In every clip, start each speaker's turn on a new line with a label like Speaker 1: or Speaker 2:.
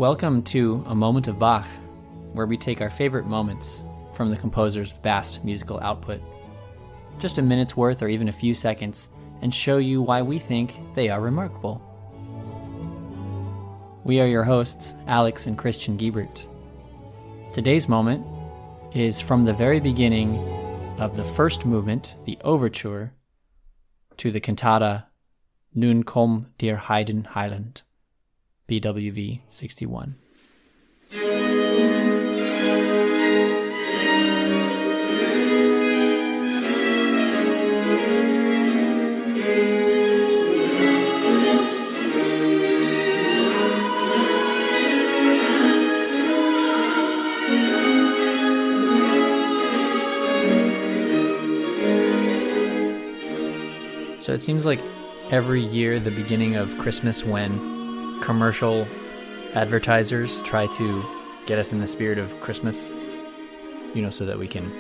Speaker 1: Welcome to A Moment of Bach, where we take our favorite moments from the composer's vast musical output, just a minute's worth or even a few seconds, and show you why we think they are remarkable. We are your hosts, Alex and Christian Giebert. Today's moment is from the very beginning of the first movement, the Overture, to the cantata Nun komm, der Heiden Heiland, BWV 61. So it seems like every year, the beginning of Christmas, when commercial advertisers try to get us in the spirit of Christmas, so that we can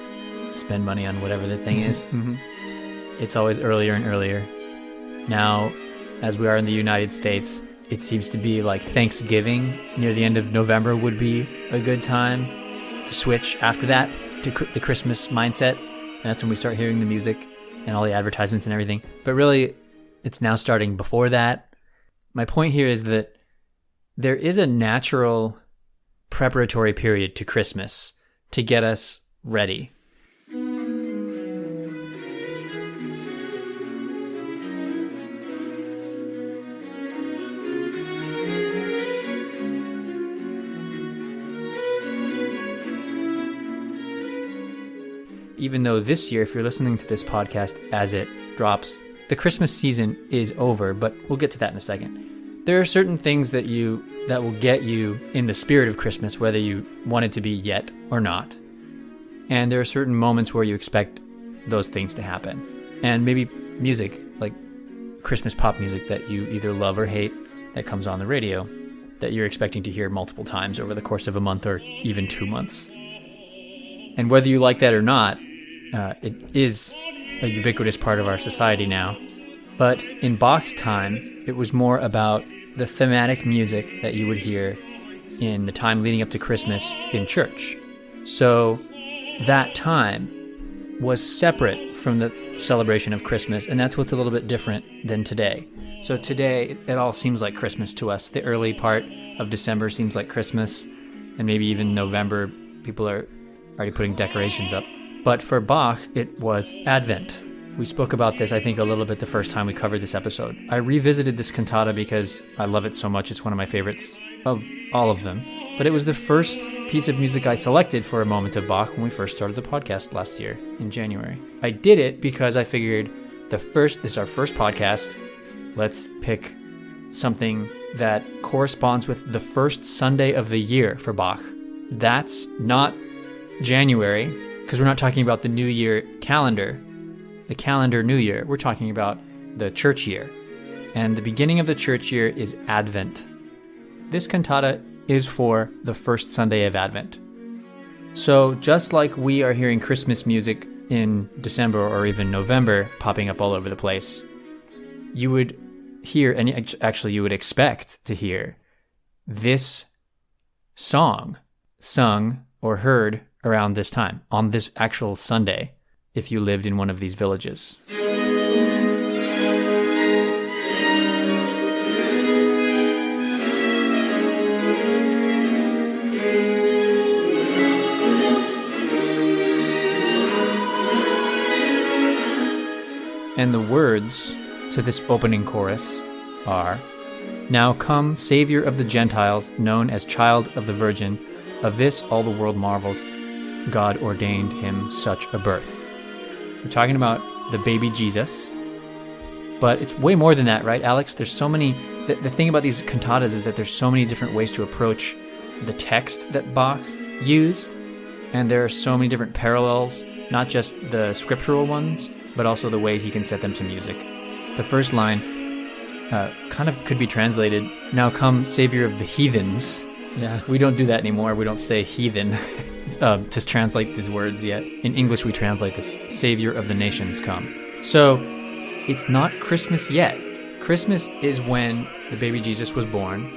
Speaker 1: spend money on whatever the thing is. Mm-hmm. It's always earlier and earlier. Now, as we are in the United States, it seems to be like Thanksgiving near the end of November would be a good time to switch after that to the Christmas mindset. And that's when we start hearing the music and all the advertisements and everything. But really, it's now starting before that. My point here is that there is a natural preparatory period to Christmas to get us ready. Even though this year, if you're listening to this podcast as it drops, the Christmas season is over, but we'll get to that in a second. There are certain things that will get you in the spirit of Christmas, whether you want it to be yet or not. And there are certain moments where you expect those things to happen. And maybe music, like Christmas pop music that you either love or hate, that comes on the radio, that you're expecting to hear multiple times over the course of a month or even 2 months. And whether you like that or not, it is a ubiquitous part of our society now. But in Bach's time, it was more about the thematic music that you would hear in the time leading up to Christmas in church. So that time was separate from the celebration of Christmas, and that's what's a little bit different than today. So today, it all seems like Christmas to us. The early part of December seems like Christmas, and maybe even November, people are already putting decorations up. But for Bach, it was Advent. We spoke about this, I think, a little bit the first time we covered this episode. I revisited this cantata because I love it so much. It's one of my favorites of all of them. But it was the first piece of music I selected for A Moment of Bach when we first started the podcast last year in January. I did it because I figured this is our first podcast. Let's pick something that corresponds with the first Sunday of the year for Bach. That's not January, because we're not talking about the New Year calendar, the calendar New Year. We're talking about the church year. And the beginning of the church year is Advent. This cantata is for the first Sunday of Advent. So just like we are hearing Christmas music in December or even November popping up all over the place, you would hear, and actually you would expect to hear, this song sung or heard around this time, on this actual Sunday, if you lived in one of these villages. And the words to this opening chorus are, "Now come, Savior of the Gentiles, known as Child of the Virgin, of this all the world marvels, God ordained him such a birth." We're talking about the baby Jesus, but it's way more than that, right, Alex? There's so many, the thing about these cantatas is that there's so many different ways to approach the text that Bach used, and there are so many different parallels, not just the scriptural ones, but also the way he can set them to music. The first line kind of could be translated, "Now come, Savior of the heathens." Yeah, we don't do that anymore. We don't say heathen to translate these words yet. In English, we translate this, Savior of the nations come. So it's not Christmas yet. Christmas is when the baby Jesus was born,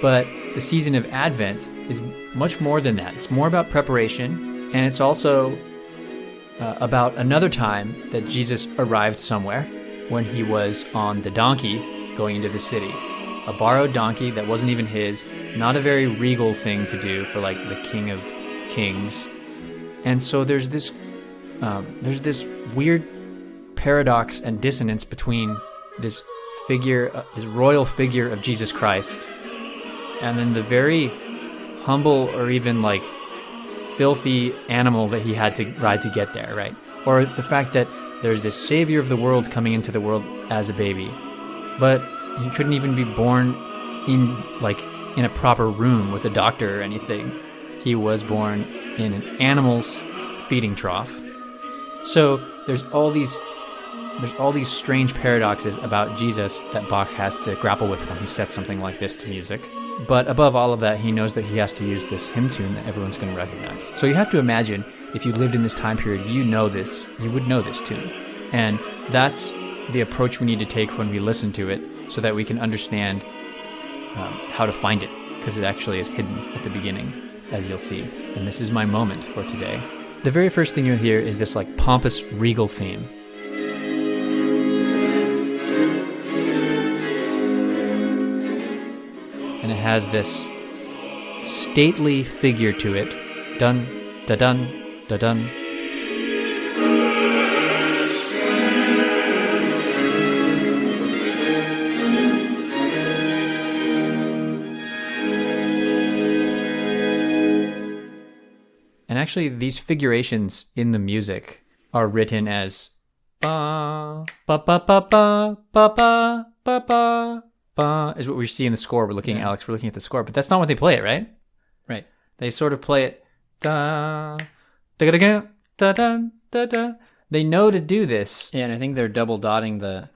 Speaker 1: But the season of Advent is much more than that. It's more about preparation, and it's also about another time that Jesus arrived somewhere when he was on the donkey going into the city. A borrowed donkey that wasn't even his, not a very regal thing to do for like the King of Kings. And so there's this weird paradox and dissonance between this figure, this royal figure of Jesus Christ, and then the very humble or even like filthy animal that he had to ride to get there, right? Or the fact that there's this savior of the world coming into the world as a baby, but he couldn't even be born in a proper room with a doctor or anything. He was born in an animal's feeding trough. So there's all these strange paradoxes about Jesus that Bach has to grapple with when he sets something like this to music. But above all of that, he knows that he has to use this hymn tune that everyone's going to recognize. So you have to imagine, if you lived in this time period, you would know this tune. And that's the approach we need to take when we listen to it, so that we can understand how to find it, because it actually is hidden at the beginning, as you'll see. And this is my moment for today. The very first thing you'll hear is this like pompous regal theme. And it has this stately figure to it. Dun, da dun, da dun. And actually, these figurations in the music are written as ba ba ba ba ba ba ba ba ba. Is what we see in the score. We're looking at the score, but that's not what they play it, right?
Speaker 2: Right.
Speaker 1: They sort of play it da da da da da da da da. They know to do this.
Speaker 2: Yeah, and I think they're double dotting the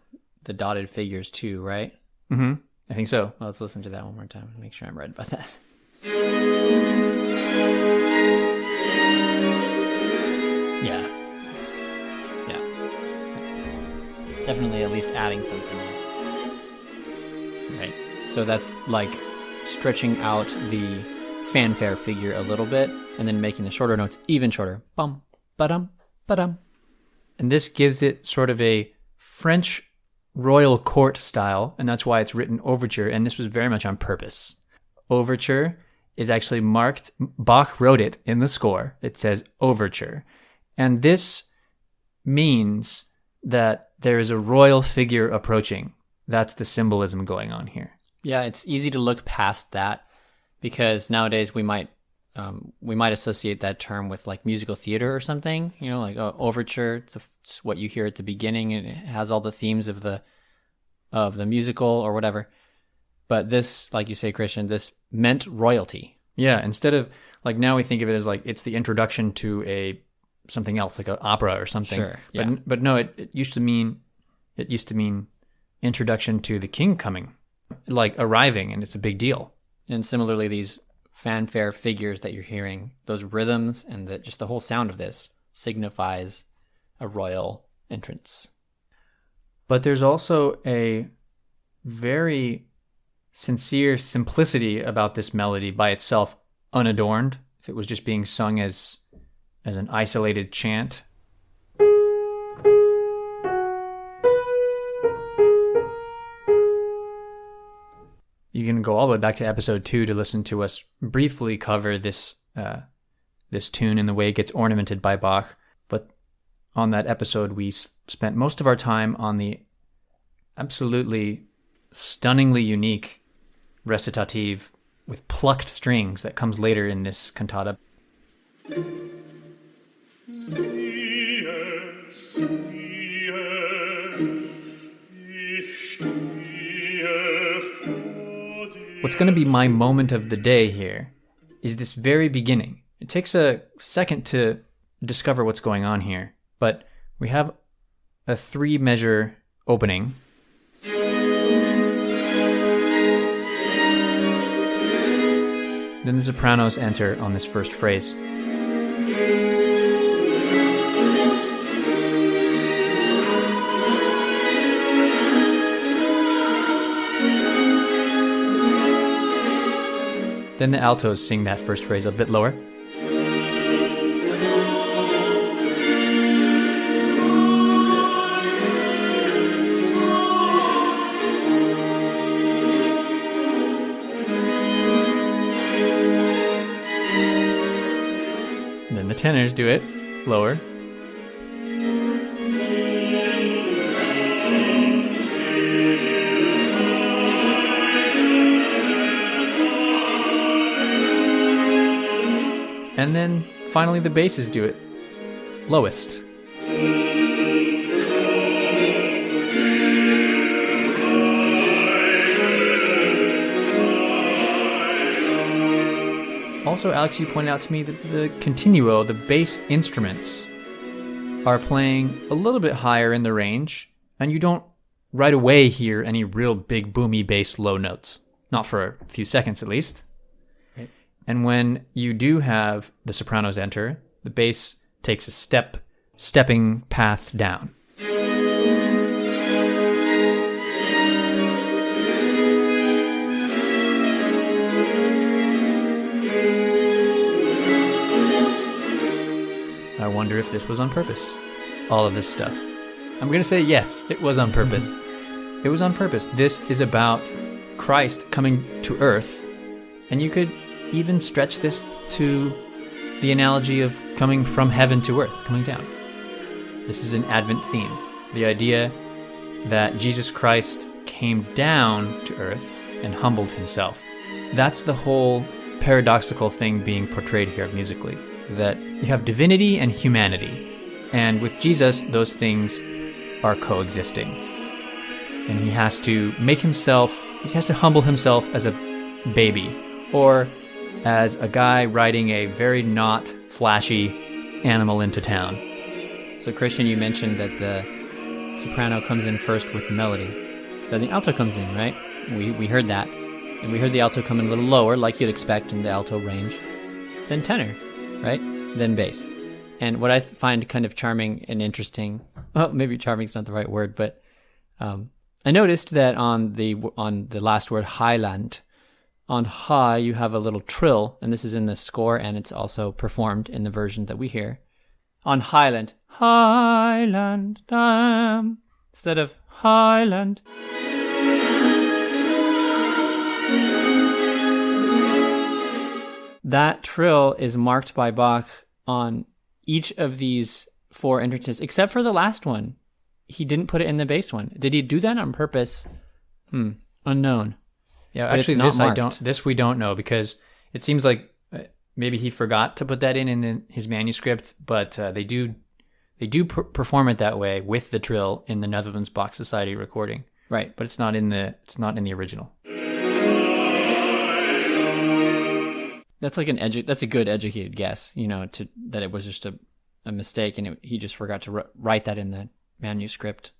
Speaker 2: dotted figures too, right?
Speaker 1: Mm-hmm. I think so.
Speaker 2: Well, let's listen to that one more time and make sure I'm right about that. Yeah. Definitely at least adding something. Right. So that's like stretching out the fanfare figure a little bit and then making the shorter notes even shorter. Bum, ba-dum, ba-dum.
Speaker 1: And this gives it sort of a French royal court style, and that's why it's written overture, and this was very much on purpose. Overture is actually marked, Bach wrote it in the score. It says overture. And this means that there is a royal figure approaching. That's the symbolism going on here.
Speaker 2: Yeah, it's easy to look past that because nowadays we might associate that term with like musical theater or something. You know, like overture. It's what you hear at the beginning, and it has all the themes of the musical or whatever. But this, like you say, Christian, this meant royalty.
Speaker 1: Yeah, instead of like now we think of it as like it's the introduction to something else, like an opera or something.
Speaker 2: Sure. Yeah.
Speaker 1: But no, it used to mean introduction to the king coming, like arriving, and it's a big deal.
Speaker 2: And similarly, these fanfare figures that you're hearing, those rhythms and just the whole sound of this signifies a royal entrance.
Speaker 1: But there's also a very sincere simplicity about this melody by itself, unadorned. If it was just being sung as an isolated chant. You can go all the way back to episode 2 to listen to us briefly cover this tune and the way it gets ornamented by Bach. But on that episode, we spent most of our time on the absolutely stunningly unique recitative with plucked strings that comes later in this cantata. What's going to be my moment of the day here is this very beginning. It takes a second to discover what's going on here, but we have a 3-measure opening. Then the sopranos enter on this first phrase. Then the altos sing that first phrase a bit lower. Then the tenors do it lower. And then finally the basses do it lowest. Also, Alex, you pointed out to me that the continuo, the bass instruments, are playing a little bit higher in the range, and you don't right away hear any real big boomy bass low notes. Not for a few seconds, at least. Right. And when you do have the sopranos enter, the bass takes a stepping path down. I wonder if this was on purpose. All of this stuff. I'm going to say yes, it was on purpose. It was on purpose. This is about Christ coming to earth, and you could even stretch this to the analogy of coming from heaven to earth, coming down. This is an Advent theme. The idea that Jesus Christ came down to earth and humbled himself. That's the whole paradoxical thing being portrayed here musically, that you have divinity and humanity. And with Jesus, those things are coexisting. And he has to humble himself as a baby, or as a guy riding a very not flashy animal into town.
Speaker 2: So Christian, you mentioned that the soprano comes in first with the melody. Then the alto comes in, right? We heard that. And we heard the alto come in a little lower, like you'd expect in the alto range. Then tenor, right? Then bass. And what I find kind of charming and interesting, well, maybe charming is not the right word, but I noticed that on the last word, Heiland, on high you have a little trill, and this is in the score, and it's also performed in the version that we hear. On Heiland, Heiland, instead of Heiland. That trill is marked by Bach on each of these four entrances, except for the last one. He didn't put it in the bass one. Did he do that on purpose? Unknown.
Speaker 1: Yeah,
Speaker 2: but
Speaker 1: actually, this we don't know, because it seems like maybe he forgot to put that in his manuscript, but they do perform it that way with the trill in the Netherlands Bach Society recording.
Speaker 2: Right,
Speaker 1: but it's not in the original.
Speaker 2: That's like that's a good educated guess, that it was just a mistake, and he just forgot to write that in the manuscript.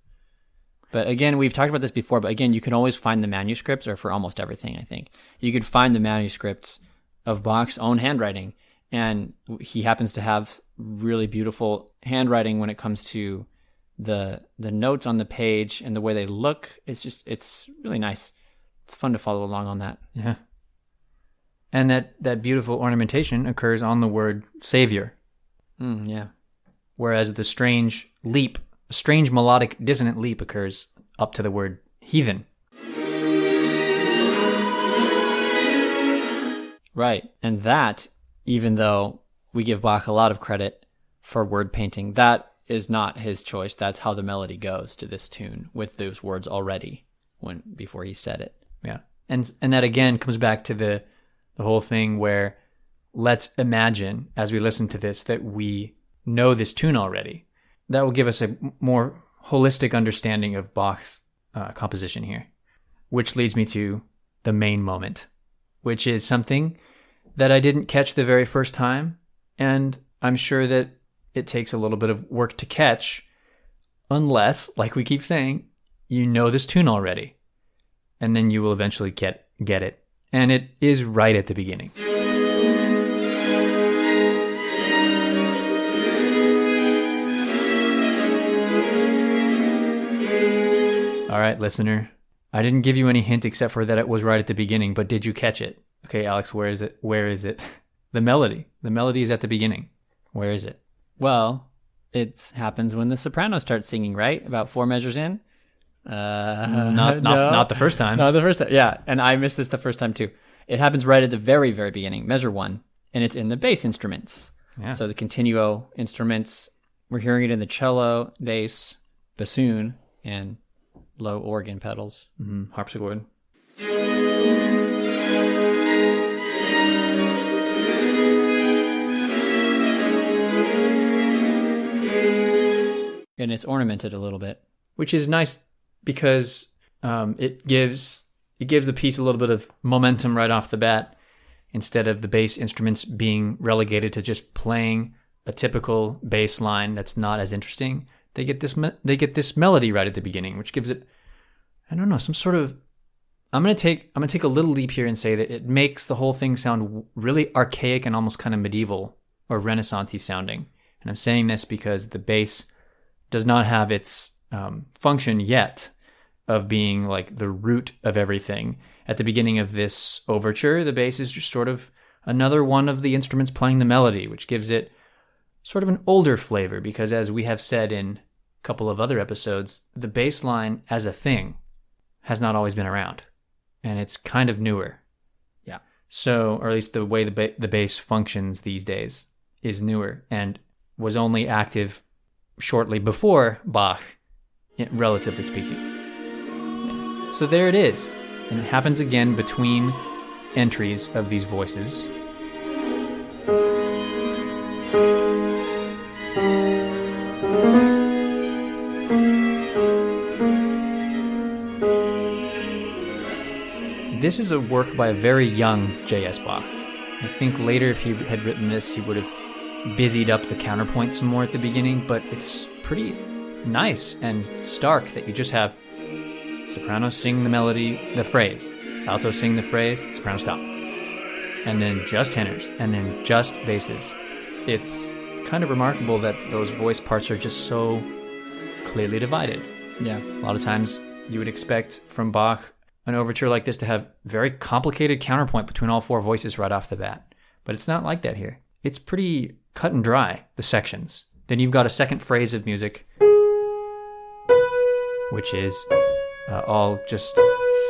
Speaker 2: But again, we've talked about this before, but again, you can always find the manuscripts, or for almost everything, I think. You could find the manuscripts of Bach's own handwriting, and he happens to have really beautiful handwriting when it comes to the notes on the page and the way they look. It's really nice. It's fun to follow along on that.
Speaker 1: Yeah. And that beautiful ornamentation occurs on the word Savior.
Speaker 2: Yeah.
Speaker 1: Whereas the strange melodic dissonant leap occurs up to the word heathen.
Speaker 2: Right. And that, even though we give Bach a lot of credit for word painting, that is not his choice. That's how the melody goes to this tune, with those words already before he said it.
Speaker 1: Yeah. And that again comes back to the whole thing where let's imagine, as we listen to this, that we know this tune already. That will give us a more holistic understanding of Bach's composition here. Which leads me to the main moment, which is something that I didn't catch the very first time, and I'm sure that it takes a little bit of work to catch, unless, like we keep saying, you know this tune already. And then you will eventually get it. And it is right at the beginning. All right, listener. I didn't give you any hint except for that it was right at the beginning, but did you catch it? Okay, Alex, where is it? Where is it? The melody. The melody is at the beginning. Where is it?
Speaker 2: Well, it happens when the soprano starts singing, right? About 4 measures in.
Speaker 1: Not the first time.
Speaker 2: Not the first time. Yeah, and I missed this the first time too. It happens right at the very, very beginning, measure 1, and it's in the bass instruments.
Speaker 1: Yeah.
Speaker 2: So the continuo instruments, we're hearing it in the cello, bass, bassoon, and low organ pedals.
Speaker 1: Harpsichord.
Speaker 2: And it's ornamented a little bit.
Speaker 1: Which is nice because it gives the piece a little bit of momentum right off the bat, instead of the bass instruments being relegated to just playing a typical bass line that's not as interesting. They get this melody right at the beginning, which gives it, I don't know, some sort of. I'm gonna take a little leap here and say that it makes the whole thing sound really archaic and almost kind of medieval or Renaissance-y sounding. And I'm saying this because the bass does not have its function yet of being like the root of everything. At the beginning of this overture, the bass is just sort of another one of the instruments playing the melody, which gives it sort of an older flavor, because as we have said in a couple of other episodes, the bass line as a thing has not always been around, and it's kind of newer.
Speaker 2: Yeah.
Speaker 1: So, or at least the way the bass functions these days is newer and was only active shortly before Bach, relatively speaking. Yeah. So there it is. And it happens again between entries of these voices. This is a work by a very young J.S. Bach. I think later, if he had written this, he would have busied up the counterpoint some more at the beginning, but it's pretty nice and stark that you just have soprano sing the melody, the phrase, alto sing the phrase, soprano stop, and then just tenors, and then just basses. It's kind of remarkable that those voice parts are just so clearly divided.
Speaker 2: Yeah.
Speaker 1: A lot of times you would expect from Bach an overture like this to have very complicated counterpoint between all 4 voices right off the bat, but it's not like that here. It's pretty cut and dry, the sections. Then you've got a second phrase of music, which is all just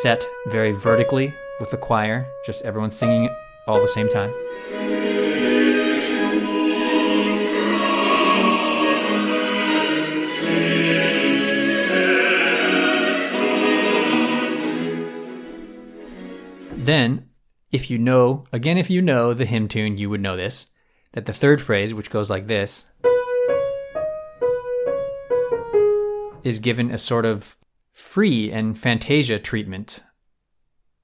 Speaker 1: set very vertically with the choir, just everyone singing it all at the same time. Then, if you know the hymn tune, you would know this, that the third phrase, which goes like this, is given a sort of free and fantasia treatment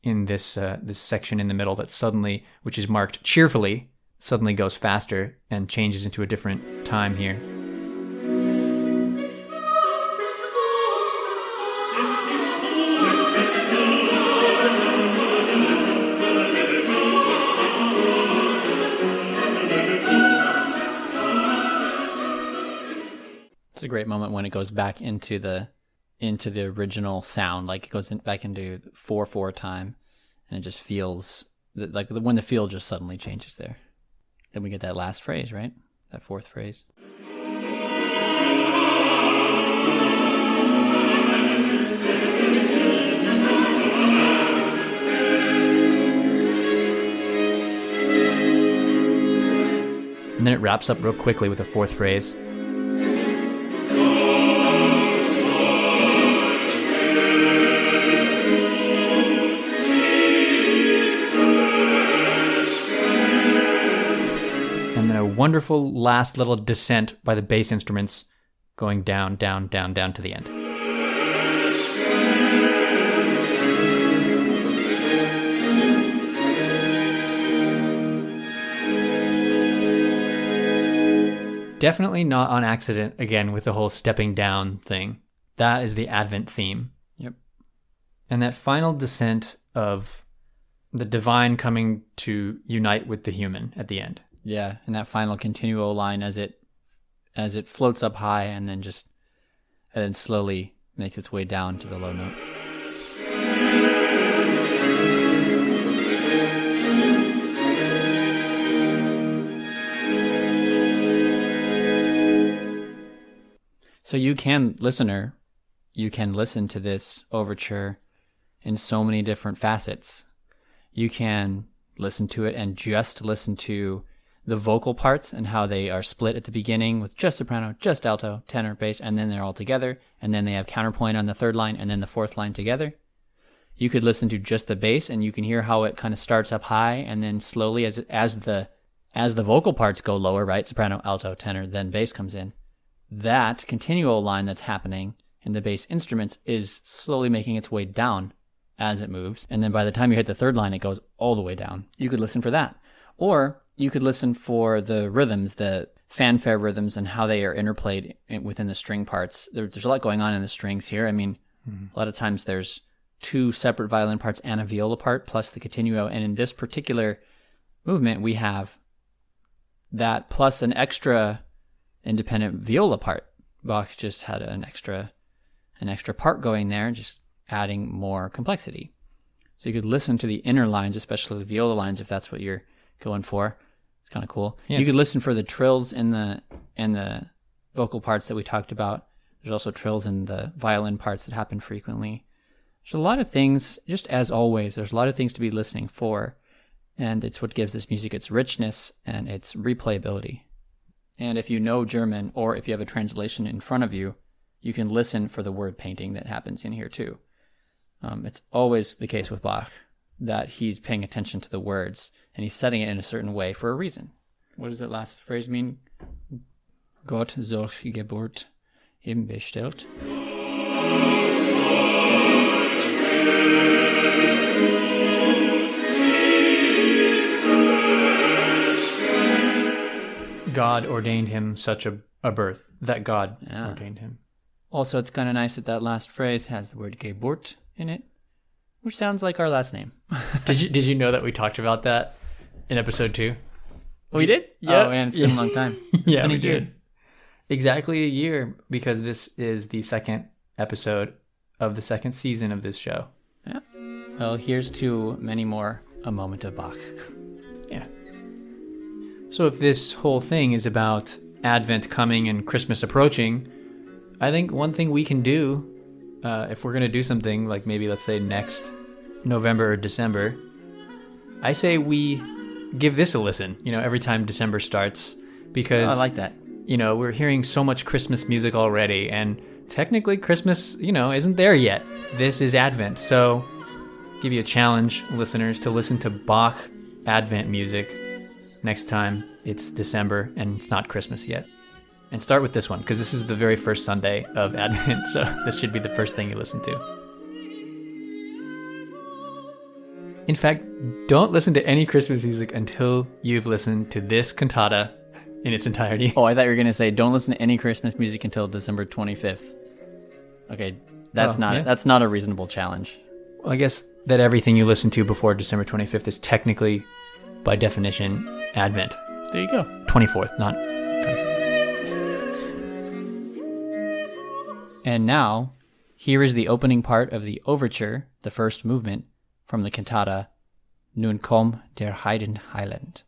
Speaker 1: in this section in the middle that suddenly, which is marked cheerfully, suddenly goes faster and changes into a different time here.
Speaker 2: It's a great moment when it goes back into the original sound, like it goes back into 4/4 time, and it just feels like when the feel just suddenly changes there. Then we get that last phrase, right? That 4th phrase.
Speaker 1: And then it wraps up real quickly with the 4th phrase. And then a wonderful last little descent by the bass instruments going down, down, down, down to the end. Definitely not on accident, again, with the whole stepping down thing. That is the Advent theme.
Speaker 2: Yep.
Speaker 1: And that final descent of the divine coming to unite with the human at the end.
Speaker 2: Yeah, and that final continuo line as it floats up high and then slowly makes its way down to the low note. So you can listen to this overture in so many different facets. You can listen to it and just listen to the vocal parts and how they are split at the beginning with just soprano, just alto, tenor, bass, and then they're all together, and then they have counterpoint on the third line and then the fourth line together. You could listen to just the bass and you can hear how it kind of starts up high and then slowly as the vocal parts go lower, right? Soprano, alto, tenor, then bass comes in. That continual line that's happening in the bass instruments is slowly making its way down as it moves. And then by the time you hit the third line, it goes all the way down. You could listen for that. Or you could listen for the rhythms, the fanfare rhythms, and how they are interplayed within the string parts. There's a lot going on in the strings here. I mean, a lot of times there's 2 separate violin parts and a viola part, plus the continuo. And in this particular movement, we have that plus an extra independent viola part. Bach just had an extra part going there, just adding more complexity. So you could listen to the inner lines, especially the viola lines, if that's what you're going for. It's kind of cool. Yeah. You could listen for the trills in the vocal parts that we talked about. There's also trills in the violin parts that happen frequently. There's a lot of things, just as always, there's a lot of things to be listening for, and it's what gives this music its richness and its replayability. And if you know German, or if you have a translation in front of you, you can listen for the word painting that happens in here too. It's always the case with Bach that he's paying attention to the words, and he's setting it in a certain way for a reason. What does that last phrase mean? Gott solche Geburt ihm bestellt.
Speaker 1: God ordained him such a birth. That God ordained him.
Speaker 2: Also, it's kind of nice that last phrase has the word Geburt in it, which sounds like our last name.
Speaker 1: Did you know that we talked about that in episode 2?
Speaker 2: We did?
Speaker 1: Yeah.
Speaker 2: Oh, man, it's been a long time.
Speaker 1: Yeah, we did. Exactly a year, because this is the second episode of the second season of this show.
Speaker 2: Yeah. Well, here's to many more A Moment of Bach.
Speaker 1: Yeah. So if this whole thing is about Advent coming and Christmas approaching, I think one thing we can do, if we're going to do something like maybe, let's say, next November or December, I say we give this a listen, every time December starts, because
Speaker 2: I like that.
Speaker 1: We're hearing so much Christmas music already, and technically Christmas, isn't there yet. This is Advent. So give you a challenge, listeners, to listen to Bach Advent music next time it's December and it's not Christmas yet. And start with this one, because this is the very first Sunday of Advent, so this should be the first thing you listen to. In fact, don't listen to any Christmas music until you've listened to this cantata in its entirety.
Speaker 2: Oh, I thought you were going to say, don't listen to any Christmas music until December 25th. Okay, that's not a reasonable challenge.
Speaker 1: Well, I guess that everything you listen to before December 25th is technically, by definition, Advent.
Speaker 2: There you go.
Speaker 1: 24th, not 25th.
Speaker 2: And now, here is the opening part of the Overture, the first movement, from the cantata Nun komm, der Heiden Heiland.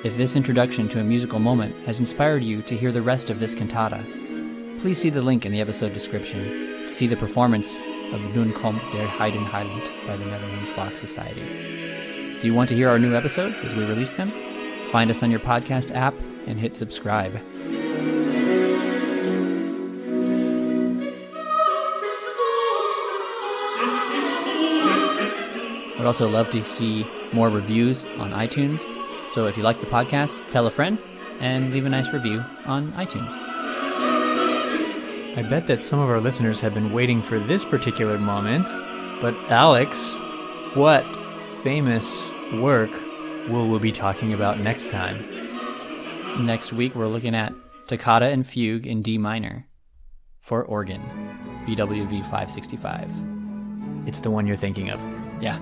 Speaker 2: If this introduction to a musical moment has inspired you to hear the rest of this cantata, please see the link in the episode description to see the performance of Nun kommt der Heiden Heiland by the Netherlands Bach Society. Do you want to hear our new episodes as we release them? Find us on your podcast app and hit subscribe. I'd also love to see more reviews on iTunes. So if you like the podcast, tell a friend and leave a nice review on iTunes.
Speaker 1: I bet that some of our listeners have been waiting for this particular moment. But Alex, what famous work will we be talking about next time?
Speaker 2: Next week, we're looking at Toccata and Fugue in D minor for organ, BWV 565.
Speaker 1: It's the one you're thinking of.
Speaker 2: Yeah.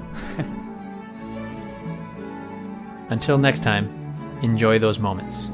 Speaker 1: Until next time, enjoy those moments.